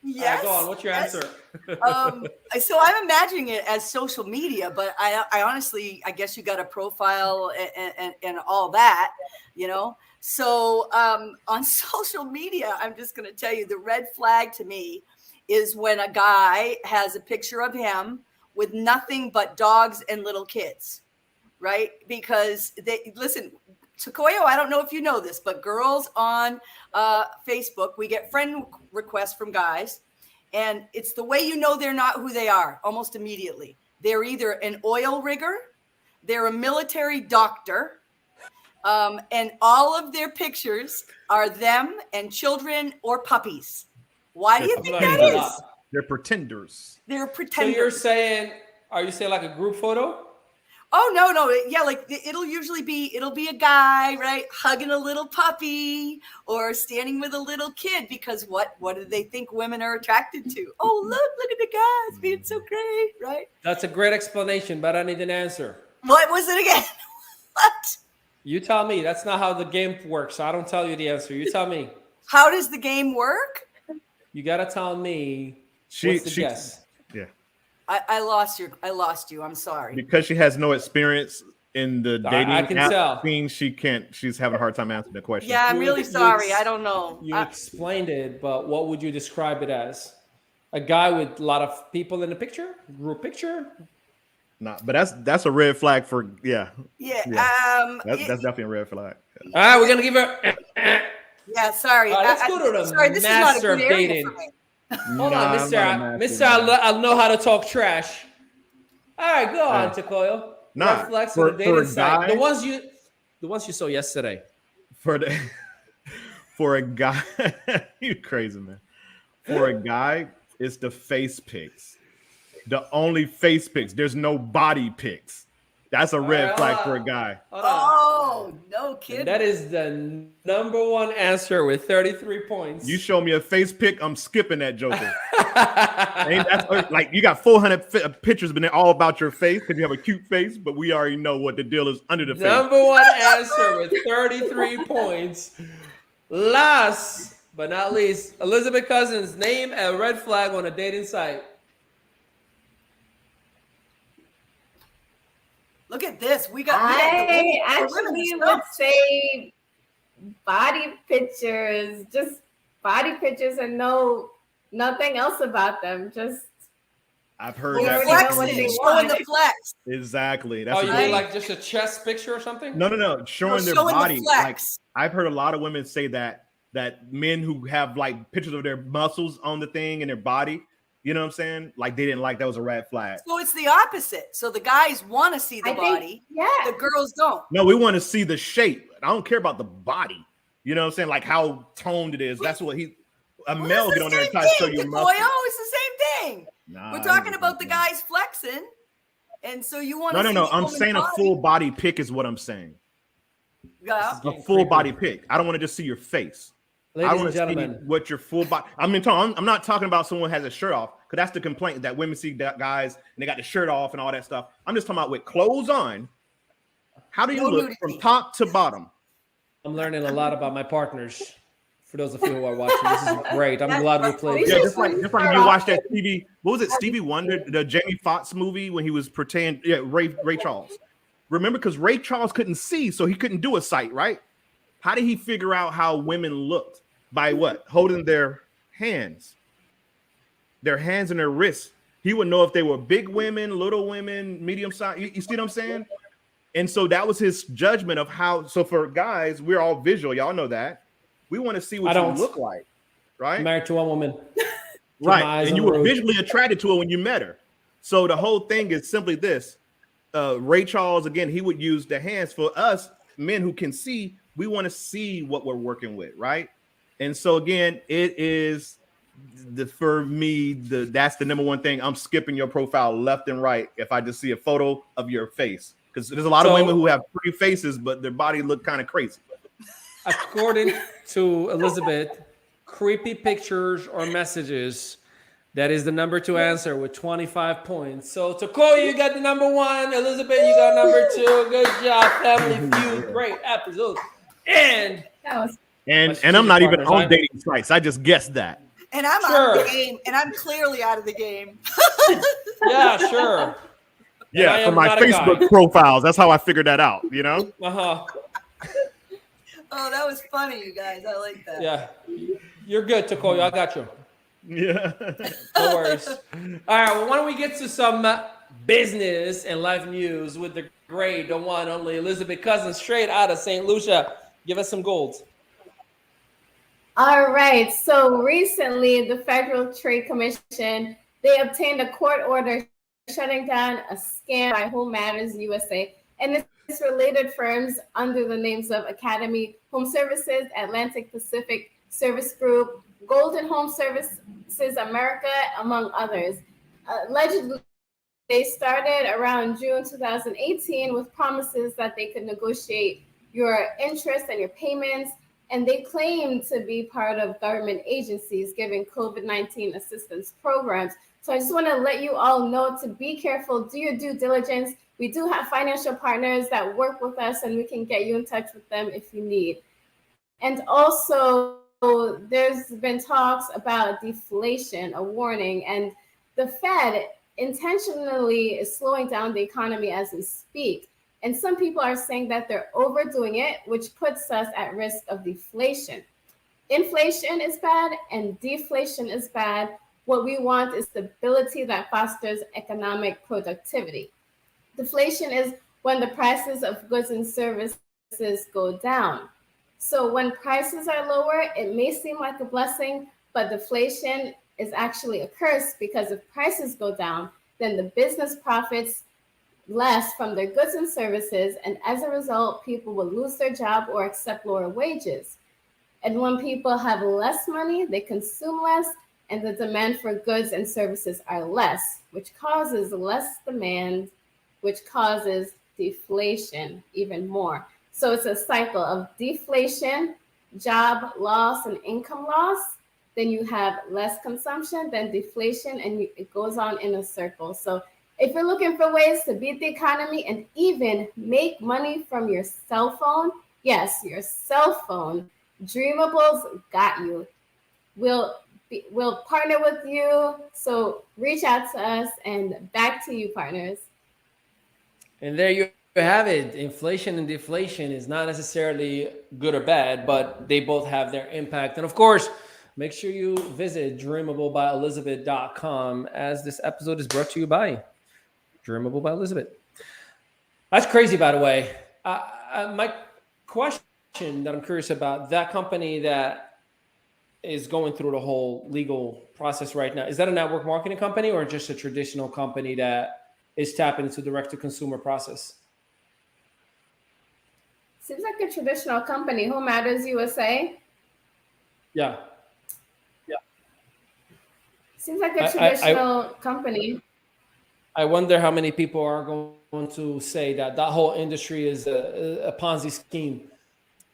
Yes. Go on. What's your answer? So I'm imagining it as social media, but I honestly, I guess you got a profile and all that, So on social media, I'm just going to tell you the red flag to me is when a guy has a picture of him with nothing but dogs and little kids, right? Because listen, Sequoia, I don't know if you know this, but girls on Facebook, we get friend requests from guys, and it's the way they're not who they are almost immediately. They're either an oil rigger, they're a military doctor, and all of their pictures are them and children or puppies. Why do you think that is? They're pretenders. They're pretenders. So you're saying, are you saying like a group photo? Oh, no. Yeah, like it'll be a guy, right, hugging a little puppy or standing with a little kid because what do they think women are attracted to? Oh, look at the guys being so great, right? That's a great explanation, but I need an answer. What was it again? What? You tell me. That's not how the game works. So I don't tell you the answer. You tell me. How does the game work? You got to tell me what's the guess. Yeah. I lost you. I'm sorry. Because she has no experience in the dating I can tell. scene, she's having a hard time answering the question. Yeah, I'm really sorry. I don't know. You explained it, but what would you describe it as? A guy with a lot of people in the picture? Group picture? Nah, but that's a red flag for Yeah. That's definitely a red flag. All right, we're gonna give her. Yeah, sorry. Let's go to the sorry, this is not a master good of area dating. for me. Hold on, Mister. I'll know how to talk trash. All right, go on, Tekoyo. Red flags for the dating site. The ones you saw yesterday. For a guy, you crazy man. For a guy, it's the face pics. The only face pics. There's no body pics. That's a red flag for a guy. Oh, no kidding. That is the number one answer with 33 points. You show me a face pic, I'm skipping that joker. Like you got 400 pictures, but they're all about your face because you have a cute face. But we already know what the deal is under the face. Number one answer with 33 points. Last but not least, Elizabeth Cousins, name a red flag on a dating site. Look at this. I actually would say body pictures, just body pictures and nothing else about them. Just I've heard that. Showing the flex. Exactly. That's you mean like just a chest picture or something? No. Showing their showing body. the flex. Like, I've heard a lot of women say that men who have like pictures of their muscles on the thing and their body, you know what I'm saying? Like they didn't like that was a red flag. So it's the opposite. So the guys want to see the body. The girls don't. No, we want to see the shape. I don't care about the body. You know what I'm saying? Like how toned it is. That's what male get on there and try to show you muscle. It's the same thing. Nah, we're talking about the guys flexing. And so you want to No. I'm saying a full body pic is what I'm saying. Yeah. A full body pic. I don't want to just see your face. Ladies and gentlemen, see what your full body. I'm not talking about someone who has a shirt off because that's the complaint that women see guys and they got the shirt off and all that stuff. I'm just talking about with clothes on. How do you look from top to bottom? I'm learning a lot about my partners. For those of you who are watching, this is great. I'm glad we played. Yeah, just like you watched that Stevie. What was it? Stevie Wonder, the Jamie Foxx movie when he was pretending. Yeah, Ray Charles. Remember, because Ray Charles couldn't see, so he couldn't do a sight, right? How did he figure out how women looked? By what? Holding their hands and their wrists. He would know if they were big women, little women, medium size. You see what I'm saying? And so that was his judgment of how. So for guys, we're all visual. Y'all know that. We want to see what you look like, right? I'm married to one woman. Right. And you were visually attracted to her when you met her. So the whole thing is simply this. Ray Charles, again, he would use the hands. For us men who can see, we want to see what we're working with, right? And so again, it is for me, that's the number one thing. I'm skipping your profile left and right if I just see a photo of your face, because there's a lot of women who have pretty faces, but their body look kind of crazy. According to Elizabeth, creepy pictures or messages, that is the number 2 answer with 25 points. So Tokoya, you got the number 1. Elizabeth, you got number 2. Good job, Family Feud. Great episode. And I'm not even on dating sites. I just guessed that. And I'm out of the game, and I'm clearly out of the game. Yeah, sure. Yeah, from my Facebook profiles. That's how I figured that out, you know? Uh-huh. Oh, that was funny, you guys. I like that. Yeah. You're good, Tokoya. I got you. Yeah. No worries. All right, well, why don't we get to some business and life news with the great, the one, only Elizabeth Cousins, straight out of St. Lucia. Give us some gold. All right. So recently, the Federal Trade Commission, they obtained a court order shutting down a scam by Home Matters USA and its related firms under the names of Academy Home Services, Atlantic Pacific Service Group, Golden Home Services America, among others. Allegedly, they started around June 2018 with promises that they could negotiate your interest and your payments, and they claim to be part of government agencies giving COVID-19 assistance programs. So I just want to let you all know to be careful, do your due diligence. We do have financial partners that work with us, and we can get you in touch with them if you need. And also, there's been talks about deflation, a warning, and the Fed intentionally is slowing down the economy as we speak. And some people are saying that they're overdoing it, which puts us at risk of deflation. Inflation is bad and deflation is bad. What we want is stability that fosters economic productivity. Deflation is when the prices of goods and services go down. So when prices are lower, it may seem like a blessing, but deflation is actually a curse, because if prices go down, then the business profits less from their goods and services, and as a result, people will lose their job or accept lower wages. And when people have less money, they consume less, and the demand for goods and services are less, which causes less demand, which causes deflation even more. So it's a cycle of deflation, job loss, and income loss. Then you have less consumption, then deflation, and it goes on in a circle. So if you're looking for ways to beat the economy and even make money from your cell phone, yes, your cell phone, Dreamables got you. We'll partner with you. So reach out to us, and back to you, partners. And there you have it. Inflation and deflation is not necessarily good or bad, but they both have their impact. And of course, make sure you visit dreamablebyelizabeth.com, as this episode is brought to you by Dreamable by Elizabeth. That's crazy, by the way. My question that I'm curious about, that company that is going through the whole legal process right now, is that a network marketing company or just a traditional company that is tapping into direct-to-consumer process? Seems like a traditional company. Home Matters USA. Yeah. Seems like a traditional company. I wonder how many people are going to say that whole industry is a Ponzi scheme.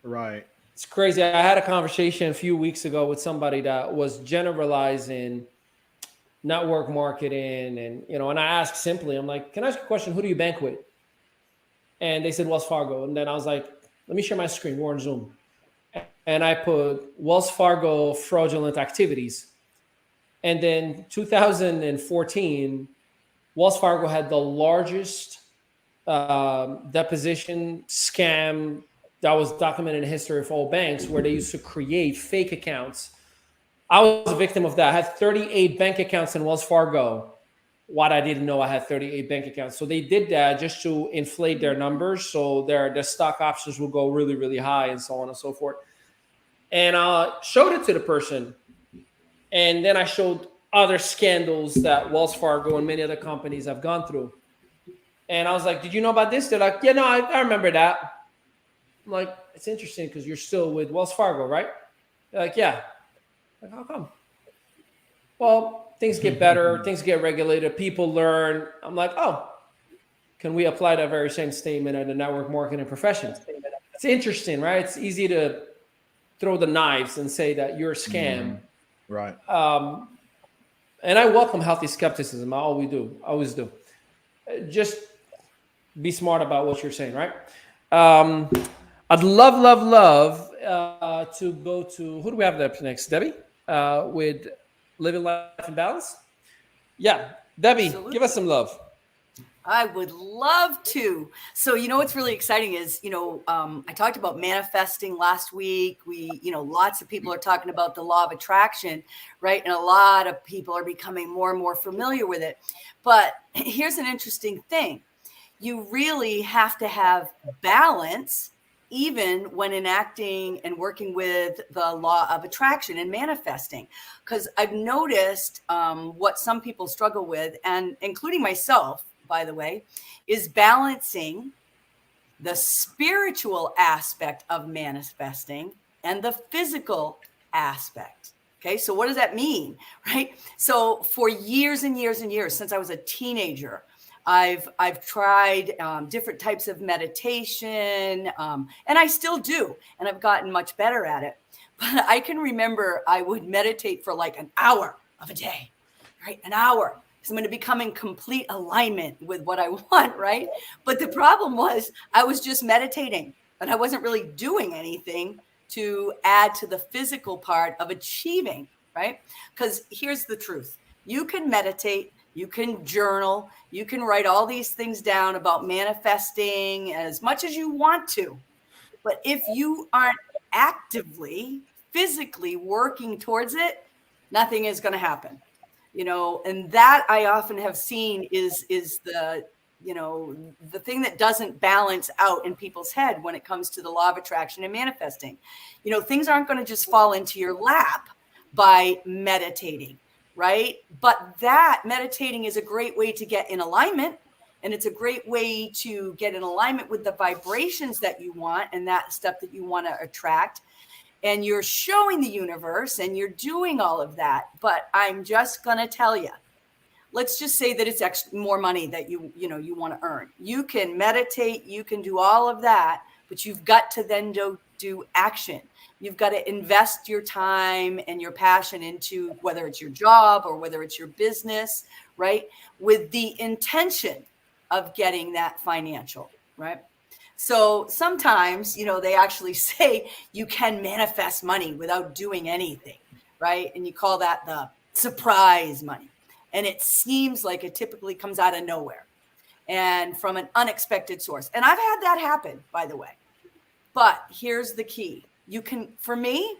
Right. It's crazy. I had a conversation a few weeks ago with somebody that was generalizing network marketing, and and I asked simply, I'm like, can I ask you a question? Who do you bank with? And they said Wells Fargo. And then I was like, let me share my screen. We're on Zoom. And I put Wells Fargo fraudulent activities. And then 2014, Wells Fargo had the largest deposition scam that was documented in history of all banks, where they used to create fake accounts. I was a victim of that. I had 38 bank accounts in Wells Fargo. What I didn't know, I had 38 bank accounts. So they did that just to inflate their numbers, so their stock options will go really, really high, and so on and so forth. And I showed it to the person. And then I showed other scandals that Wells Fargo and many other companies have gone through. And I was like, did you know about this? They're like, yeah, no, I remember that. I'm like, it's interesting because you're still with Wells Fargo, right? They're like, yeah. I'm like, how come? Well, things get better, things get regulated, people learn. I'm like, oh, can we apply that very same statement in the network marketing profession? It's interesting, right? It's easy to throw the knives and say that you're a scam. Right. And I welcome healthy skepticism. I always do. Just be smart about what you're saying, right? I'd love to go to, who do we have up next? Debbie, with Living Life in Balance. Yeah, Debbie, Absolutely. give us some love. I would love to. So, what's really exciting is, I talked about manifesting last week. Lots of people are talking about the law of attraction, right? And a lot of people are becoming more and more familiar with it. But here's an interesting thing. You really have to have balance, even when enacting and working with the law of attraction and manifesting. Because I've noticed what some people struggle with, and including myself, by the way, is balancing the spiritual aspect of manifesting and the physical aspect. Okay, so what does that mean, right? So for years and years and years, since I was a teenager, I've tried different types of meditation, and I still do, and I've gotten much better at it. But I can remember I would meditate for like an hour of a day, right? An hour. Because I'm going to become in complete alignment with what I want, right? But the problem was I was just meditating, and I wasn't really doing anything to add to the physical part of achieving, right? Because here's the truth. You can meditate, you can journal, you can write all these things down about manifesting as much as you want to. But if you aren't actively, physically working towards it, nothing is going to happen. And that I often have seen is the thing that doesn't balance out in people's head when it comes to the law of attraction and manifesting. Things aren't going to just fall into your lap by meditating, right? But that meditating is a great way to get in alignment, and it's a great way to get in alignment with the vibrations that you want and that stuff that you want to attract. And you're showing the universe and you're doing all of that. But I'm just going to tell you, let's just say that it's more money that you want to earn. You can meditate, you can do all of that, but you've got to then do action. You've got to invest your time and your passion into whether it's your job or whether it's your business, right? With the intention of getting that financial, right? So sometimes, they actually say you can manifest money without doing anything, right? And you call that the surprise money. And it seems like it typically comes out of nowhere and from an unexpected source. And I've had that happen, by the way. But here's the key. For me,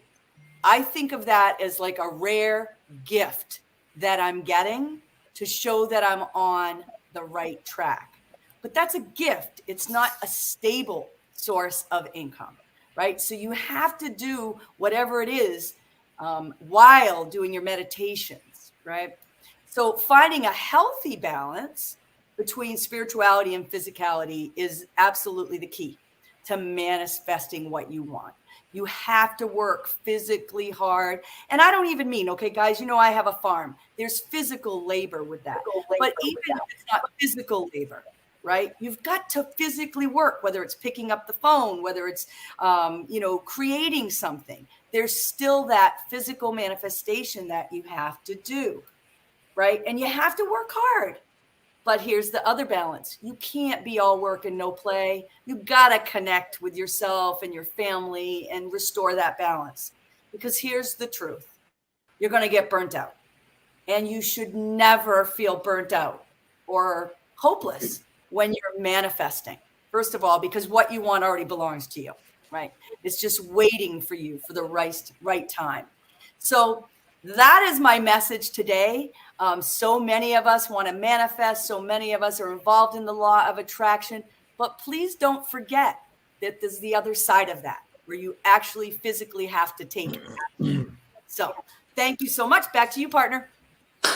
I think of that as like a rare gift that I'm getting to show that I'm on the right track. But that's a gift. It's not a stable source of income, right? So you have to do whatever it is while doing your meditations, right? So finding a healthy balance between spirituality and physicality is absolutely the key to manifesting what you want. You have to work physically hard. And I don't even mean, okay, guys, I have a farm. There's physical labor with that. But even if it's not physical labor, right? You've got to physically work, whether it's picking up the phone, whether it's, creating something. There's still that physical manifestation that you have to do, right? And you have to work hard. But here's the other balance. You can't be all work and no play. You got to connect with yourself and your family and restore that balance. Because here's the truth. You're going to get burnt out. And you should never feel burnt out or hopeless when you're manifesting. First of all, because what you want already belongs to you, right? It's just waiting for you for the right time. So that is my message today. So many of us want to manifest. So many of us are involved in the law of attraction. But please don't forget that there's the other side of that, where you actually physically have to take it. So thank you so much. Back to you, partner.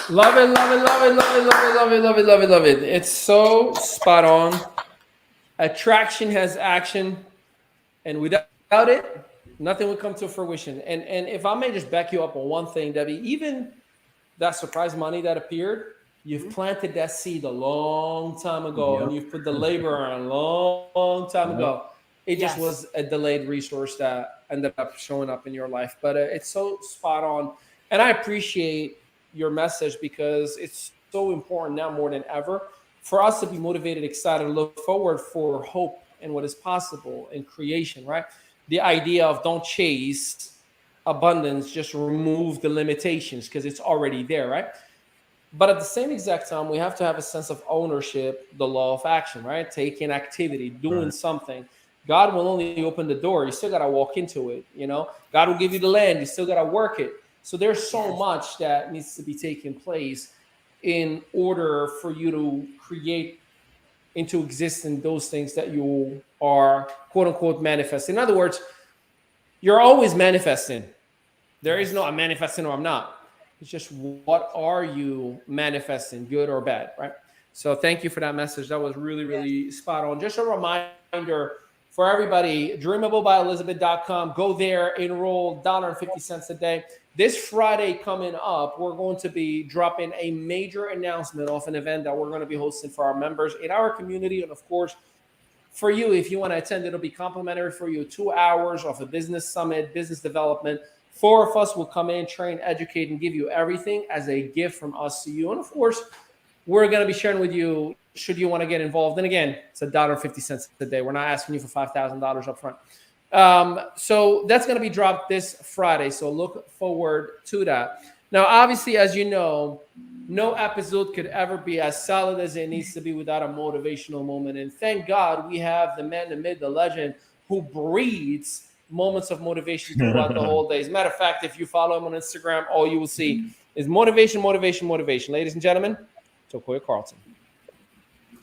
Love it, love it, love it, love it, love it, love it, love it, love it, love it. It's so spot on. Attraction has action, and without it, nothing will come to fruition. And if I may just back you up on one thing, Debbie, even that surprise money that appeared, you've planted that seed a long time ago, and you've put the labor on a long time ago. It just was a delayed resource that ended up showing up in your life. But it's so spot on. And I appreciate your message because it's so important now more than ever for us to be motivated, excited, look forward for hope and what is possible in creation, right? The idea of don't chase abundance, just remove the limitations because it's already there, right? But at the same exact time, we have to have a sense of ownership, the law of action, right? Taking activity, doing something. God will only open the door. You still got to walk into it, you know? God will give you the land. You still got to work it. So there's so much that needs to be taking place in order for you to create into existence those things that you are, quote unquote, manifesting. In other words, you're always manifesting. There is no I'm manifesting or I'm not. It's just what are you manifesting, good or bad, right? So thank you for that message. That was really, really spot on. Just a reminder for everybody, dreamablebyelizabeth.com. Go there, enroll, $1.50 a day. This Friday coming up, we're going to be dropping a major announcement of an event that we're going to be hosting for our members in our community. And of course, for you, if you want to attend, it'll be complimentary for you. 2 hours of a business summit, business development. 4 of us will come in, train, educate, and give you everything as a gift from us to you. And of course, we're going to be sharing with you, should you want to get involved. And again, it's $1.50 a day. We're not asking you for $5,000 up front. So that's going to be dropped this Friday. So look forward to that. Now, obviously, as you know, no episode could ever be as solid as it needs to be without a motivational moment. And thank God we have the man, the myth, the legend who breeds moments of motivation throughout the whole day. As a matter of fact, if you follow him on Instagram, all you will see is motivation, motivation, motivation. Ladies and gentlemen, Tokoya Carlton.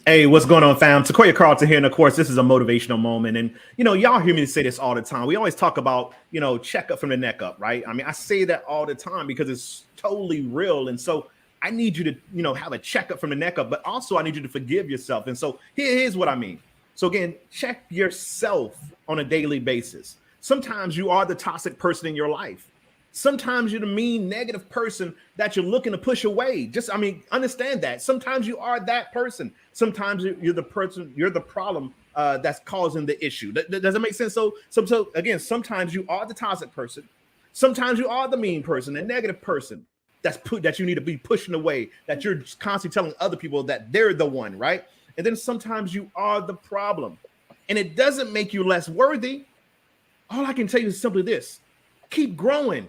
Hey, what's going on, fam? Tokoya Carlton here. And of course, this is a motivational moment. And, you know, y'all hear me say this all the time. We always talk about, you know, check up from the neck up, right? I mean, I say that all the time because it's totally real. And so I need you to, you know, have a checkup from the neck up, but also I need you to forgive yourself. And so here's what I mean. So again, check yourself on a daily basis. Sometimes you are the toxic person in your life. Sometimes you're the mean, negative person that you're looking to push away. Understand that. Sometimes you are that person. Sometimes you're the person, you're the problem that's causing the issue. Does it make sense? So again, sometimes you are the toxic person. Sometimes you are the mean person, the negative person that you need to be pushing away, that you're constantly telling other people that they're the one, right? And then sometimes you are the problem. And it doesn't make you less worthy. All I can tell you is simply this: keep growing.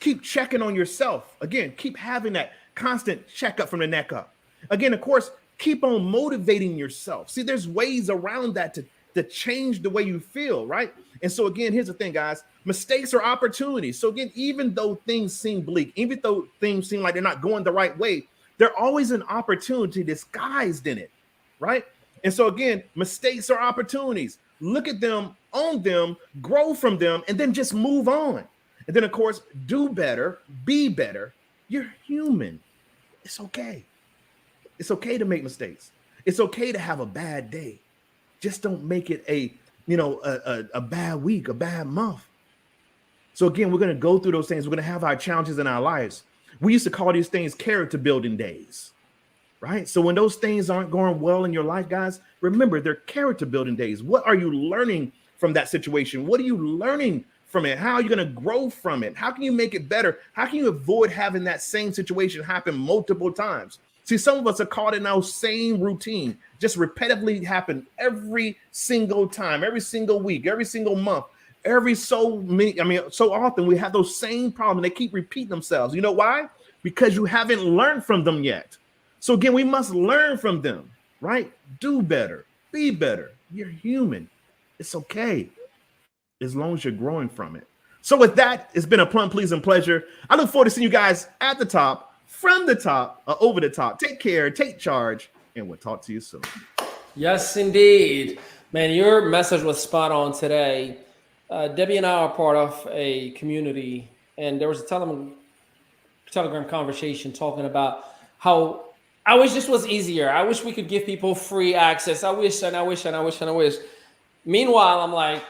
Keep checking on yourself. Again, keep having that constant checkup from the neck up. Again, of course, keep on motivating yourself. See, there's ways around that to change the way you feel, right? And so again, here's the thing, guys. Mistakes are opportunities. So again, even though things seem bleak, even though things seem like they're not going the right way, there's always an opportunity disguised in it, right? And so again, mistakes are opportunities. Look at them, own them, grow from them, and then just move on. And then, of course, do better, be better. You're human. It's okay. It's okay to make mistakes. It's okay to have a bad day. Just don't make it a bad week, a bad month. So again, we're going to go through those things. We're going to have our challenges in our lives. We used to call these things character building days, right? So when those things aren't going well in your life, guys, remember they're character building days. What are you learning from that situation? What are you learning from it? How are you going to grow from it? How can you make it better? How can you avoid having that same situation happen multiple times? See, some of us are caught in our same routine, just repetitively happen every single time, every single week, every single month, so often we have those same problems. They keep repeating themselves. You know why? Because you haven't learned from them yet. So again, we must learn from them, right? Do better, be better. You're human. It's okay, as long as you're growing from it. So with that, it's been a plum pleasing pleasure. I look forward to seeing you guys at the top, from the top, or over the top. Take care, take charge, and we'll talk to you soon. Yes, indeed. Man, your message was spot on today. Debbie and I are part of a community, and there was a Telegram conversation talking about how I wish this was easier. I wish we could give people free access. I wish. Meanwhile, I'm like,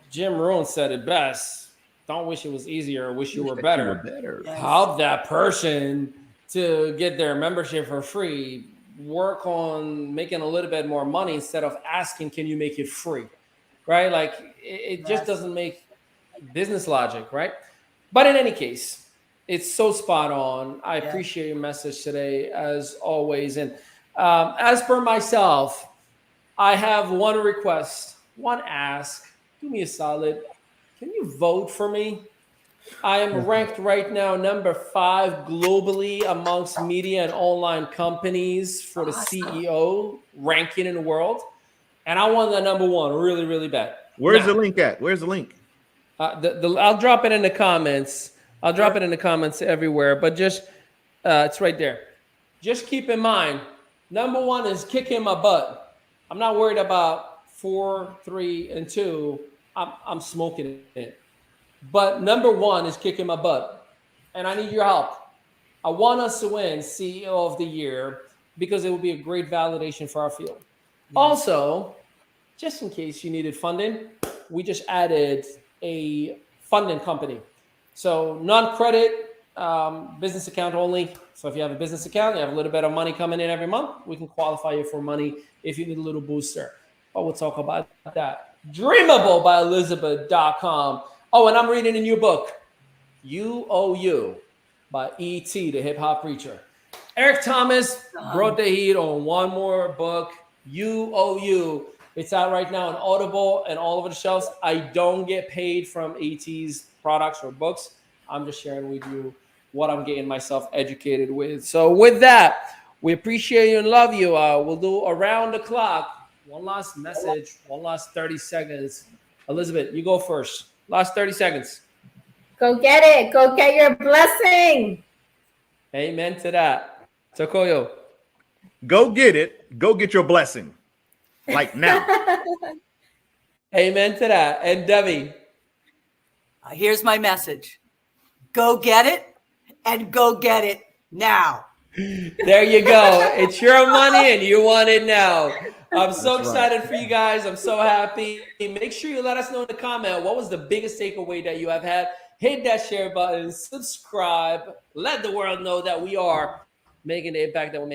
Jim Rohn said it best. Don't wish it was easier. Wish you were better. Yes. Help that person to get their membership for free. Work on making a little bit more money instead of asking, can you make it free? Right? Like it just doesn't make business logic, right? But in any case, it's so spot on. I appreciate your message today, as always. And as per myself, I have one request, one ask. Do me a solid. Can you vote for me? I am ranked right now number 5 globally amongst media and online companies for the CEO ranking in the world. And I won the number 1 really, really bad. Where's the link at? Where's the link? I'll drop it in the comments. I'll drop it in the comments everywhere, but just it's right there. Just keep in mind, number 1 is kicking my butt. I'm not worried about 4, 3, and 2. I'm smoking it. But number 1 is kicking my butt, and I need your help. I want us to win CEO of the Year because it will be a great validation for our field. Yes. Also, just in case you needed funding, we just added a funding company. So non-credit, business account only. So if you have a business account, you have a little bit of money coming in every month, we can qualify you for money if you need a little booster. But we'll talk about that. Dreamable by Elizabeth.com. Oh, and I'm reading a new book, You Owe You by E.T., the hip hop preacher. Eric Thomas brought the heat on one more book, You Owe You. It's out right now on Audible and all over the shelves. I don't get paid from E.T.'s products or books. I'm just sharing with you what I'm getting myself educated with. So with that, we appreciate you and love you. We'll do around the clock. One last message, one last 30 seconds. Elizabeth, you go first. Last 30 seconds. Go get it. Go get your blessing. Amen to that. Tokoyo. Go get it. Go get your blessing. Like now. Amen to that. And Debbie. Here's my message. Go get it and go get it now. There you go. It's your money and you want it now. I'm so excited for you guys. I'm so happy. Make sure you let us know in the comment what was the biggest takeaway that you have had. Hit that share button, subscribe, let the world know that we are making the impact that we're making.